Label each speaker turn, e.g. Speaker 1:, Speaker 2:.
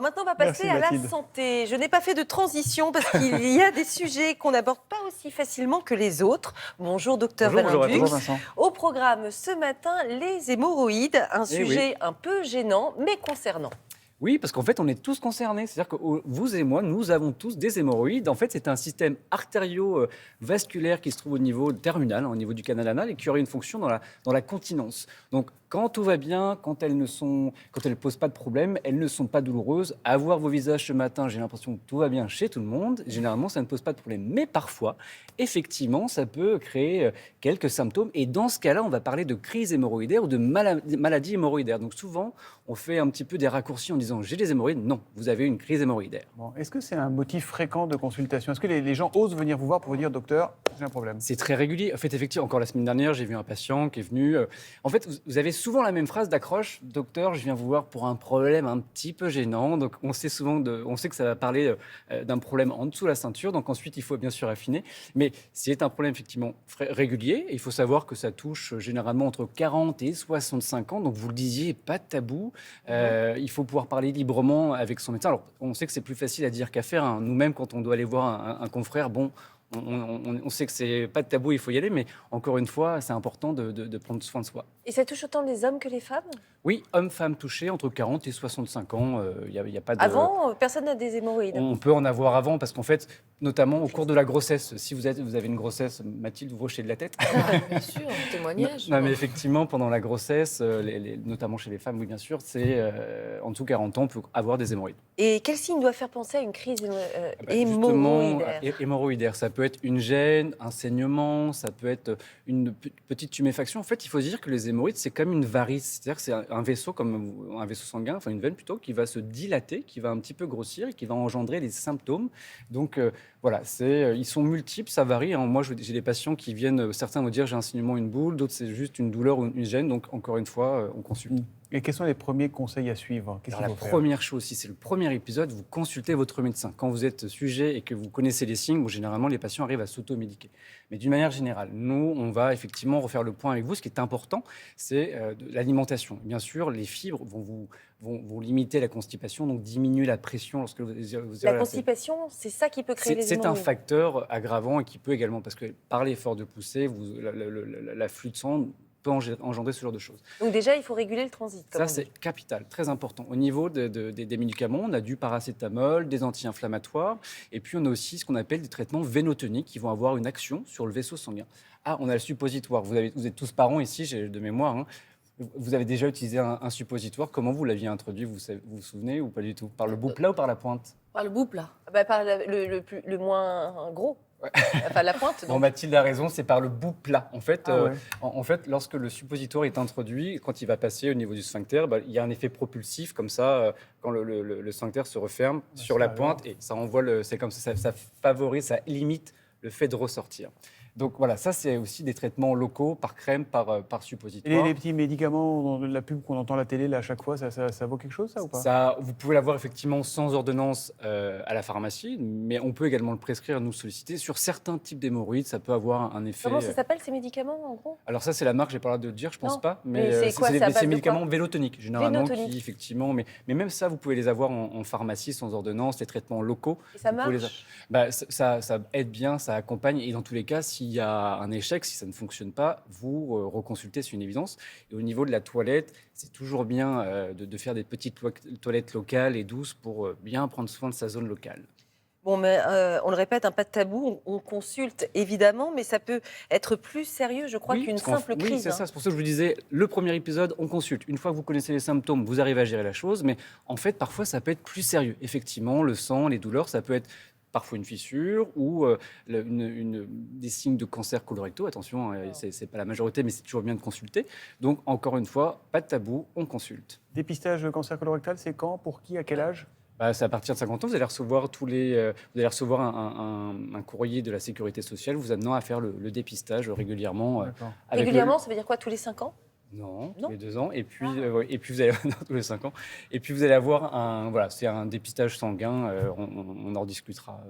Speaker 1: maintenant, on va passer
Speaker 2: Merci,
Speaker 1: à la
Speaker 2: Mathilde.
Speaker 1: santé. Je n'ai pas fait de transition parce qu'il y a des sujets qu'on n'aborde pas aussi facilement que les autres. Bonjour, docteur
Speaker 3: Bonjour à
Speaker 1: Valenduc.
Speaker 2: Bonjour
Speaker 3: tous.
Speaker 2: Vincent.
Speaker 1: Au programme ce matin, les hémorroïdes, un
Speaker 3: Eh oui.
Speaker 1: sujet un peu gênant, mais concernant.
Speaker 3: Oui, parce qu'en fait, on est tous concernés. C'est-à-dire que vous et moi, nous avons tous des hémorroïdes. En fait, c'est un système artério-vasculaire qui se trouve au niveau terminal, au niveau du canal anal, et qui aurait une fonction dans la continence. Donc, quand tout va bien, quand elles ne posent pas de problème, elles ne sont pas douloureuses. À voir vos visages ce matin, j'ai l'impression que tout va bien chez tout le monde. Généralement, ça ne pose pas de problème. Mais parfois, effectivement, ça peut créer quelques symptômes. Et dans ce cas-là, on va parler de crise hémorroïdaire ou de maladie hémorroïdaire. Donc, souvent, on fait un petit peu des raccourcis en disant j'ai des hémorroïdes. Non, vous avez une crise hémorroïdaire.
Speaker 2: Bon, est-ce que c'est un motif fréquent de consultation? Est-ce que les gens osent venir vous voir pour vous dire, docteur, j'ai un problème?
Speaker 3: C'est très régulier. En fait, effectivement, encore la semaine dernière, j'ai vu un patient qui est venu. En fait, vous avez souvent la même phrase d'accroche. Docteur, je viens vous voir pour un problème un petit peu gênant. Donc, on sait que ça va parler d'un problème en dessous de la ceinture. Donc, ensuite, il faut bien sûr affiner. Mais c'est un problème effectivement régulier. Il faut savoir que ça touche généralement entre 40 et 65 ans. Donc, vous le disiez, pas de tabou. Il faut pouvoir parler librement avec son médecin. Alors, on sait que c'est plus facile à dire qu'à faire, hein. Nous-mêmes, quand on doit aller voir un confrère, bon, on sait que c'est pas de tabou, il faut y aller, mais encore une fois, c'est important de prendre soin de soi.
Speaker 1: Et ça touche autant les hommes que les femmes?
Speaker 3: Oui, hommes-femmes touchés entre 40 et 65 ans, il y a pas de...
Speaker 1: Avant, personne n'a des hémorroïdes.
Speaker 3: On peut en avoir avant, parce qu'en fait, notamment au cours de la grossesse, si vous avez une grossesse, Mathilde, vous hochez de la tête.
Speaker 4: Bien sûr, un témoignage.
Speaker 3: Non, mais effectivement, pendant la grossesse, notamment chez les femmes, oui, bien sûr, c'est en dessous de 40 ans, on peut avoir des hémorroïdes.
Speaker 1: Et quel signe doit faire penser à une crise
Speaker 3: Justement,
Speaker 1: hémorroïdaire?
Speaker 3: hémorroïdaire, ça peut être une gêne, un saignement, ça peut être une petite tuméfaction. En fait, il faut se dire que les hémorroïdes, c'est comme une varice, c'est-à-dire que c'est un vaisseau, comme un vaisseau sanguin, enfin une veine plutôt, qui va se dilater, qui va un petit peu grossir et qui va engendrer des symptômes. Donc voilà, ils sont multiples, ça varie, hein. Moi, j'ai des patients qui viennent, certains vont dire j'ai un saignement, une boule, d'autres c'est juste une douleur ou une gêne. Donc encore une fois, on consulte.
Speaker 2: Et quels sont les premiers conseils à suivre? Qu'est-ce
Speaker 3: Alors,
Speaker 2: qu'il
Speaker 3: la
Speaker 2: faut faire?
Speaker 3: première chose, si c'est le premier épisode, vous consultez votre médecin. Quand vous êtes sujet et que vous connaissez les signes, généralement, les patients arrivent à s'automédiquer. Mais d'une manière générale, nous, on va effectivement refaire le point avec vous. Ce qui est important, c'est l'alimentation. Bien sûr, les fibres vont limiter la constipation, donc diminuer la pression lorsque vous
Speaker 1: La constipation, c'est ça qui peut créer les
Speaker 3: c'est un
Speaker 1: hémorroïdes.
Speaker 3: facteur aggravant et qui peut également, parce que par l'effort de poussée, l'afflux de sang peut engendrer ce genre de choses.
Speaker 1: Donc déjà, il faut réguler le transit. Comme
Speaker 3: Ça,
Speaker 1: on dit.
Speaker 3: c'est capital, très important. Au niveau des médicaments, on a du paracétamol, des anti-inflammatoires, et puis on a aussi ce qu'on appelle des traitements vénotoniques qui vont avoir une action sur le vaisseau sanguin. Ah, on a le suppositoire. Vous êtes tous parents ici, j'ai de mémoire, hein. Vous avez déjà utilisé un suppositoire. Comment vous l'aviez introduit, vous vous souvenez ou pas du tout? Par le bout plat ou par la pointe?
Speaker 4: Par le bouple, là.
Speaker 1: Par le moins gros. Enfin, la pointe.
Speaker 3: Bon,
Speaker 1: donc.
Speaker 3: Mathilde a raison, c'est par le bout plat. En fait,
Speaker 2: Ah ouais.
Speaker 3: en fait, lorsque le suppositoire est introduit, quand il va passer au niveau du sphincter, il y a un effet propulsif comme ça, quand le sphincter se referme sur la pointe, et ça envoie c'est comme ça favorise, ça limite le fait de ressortir. Donc voilà, ça c'est aussi des traitements locaux par crème, par
Speaker 2: Et
Speaker 3: suppositoire.
Speaker 2: les petits médicaments dans la pub qu'on entend à la télé là, à chaque fois, ça vaut quelque chose, ça, ou pas?
Speaker 3: Ça, vous pouvez l'avoir effectivement sans ordonnance à la pharmacie, mais on peut également le prescrire, nous solliciter. Sur certains types d'hémorroïdes, ça peut avoir un effet...
Speaker 1: Comment ça s'appelle ces médicaments en gros?
Speaker 3: Alors ça, c'est la marque, j'ai pas le droit de le dire, je pense
Speaker 1: Non,
Speaker 3: pas.
Speaker 1: mais c'est quoi, c'est à base
Speaker 3: ces
Speaker 1: de
Speaker 3: médicaments
Speaker 1: quoi?
Speaker 3: vélotoniques, généralement,
Speaker 1: Vénotoniques.
Speaker 3: qui effectivement... Mais même ça, vous pouvez les avoir en pharmacie sans ordonnance, les traitements locaux.
Speaker 1: Et ça
Speaker 3: Vous pouvez
Speaker 1: marche?
Speaker 3: ça aide bien, ça accompagne. Et dans tous les cas, s'il y a un échec, si ça ne fonctionne pas, vous reconsultez, c'est une évidence. Et au niveau de la toilette, c'est toujours bien de faire des petites toilettes locales et douces pour bien prendre soin de sa zone locale.
Speaker 1: Bon, mais on le répète, pas de tabou, on consulte évidemment, mais ça peut être plus sérieux, je crois,
Speaker 3: Oui,
Speaker 1: qu'une
Speaker 3: parce qu'en-
Speaker 1: simple
Speaker 3: Oui,
Speaker 1: crise.
Speaker 3: c'est ça. C'est pour ça que je vous disais, le premier épisode, on consulte. Une fois que vous connaissez les symptômes, vous arrivez à gérer la chose. Mais en fait, parfois, ça peut être plus sérieux. Effectivement, le sang, les douleurs, ça peut être parfois une fissure ou des signes de cancer colorectal. Attention, c'est pas la majorité, mais c'est toujours bien de consulter. Donc, encore une fois, pas de tabou, on consulte.
Speaker 2: Dépistage cancer colorectal, c'est quand? Pour qui? À quel âge?
Speaker 3: C'est à partir de 50 ans, vous allez recevoir vous allez recevoir un courrier de la sécurité sociale vous amenant à faire le dépistage régulièrement.
Speaker 2: D'accord.
Speaker 3: Avec
Speaker 1: Régulièrement, ça veut dire quoi, tous les 5 ans?
Speaker 3: Non,
Speaker 1: Non.
Speaker 3: tous les 2 ans. Et puis, et puis vous allez non, tous les 5 ans. Et puis vous allez avoir voilà, c'est un dépistage sanguin. On en discutera.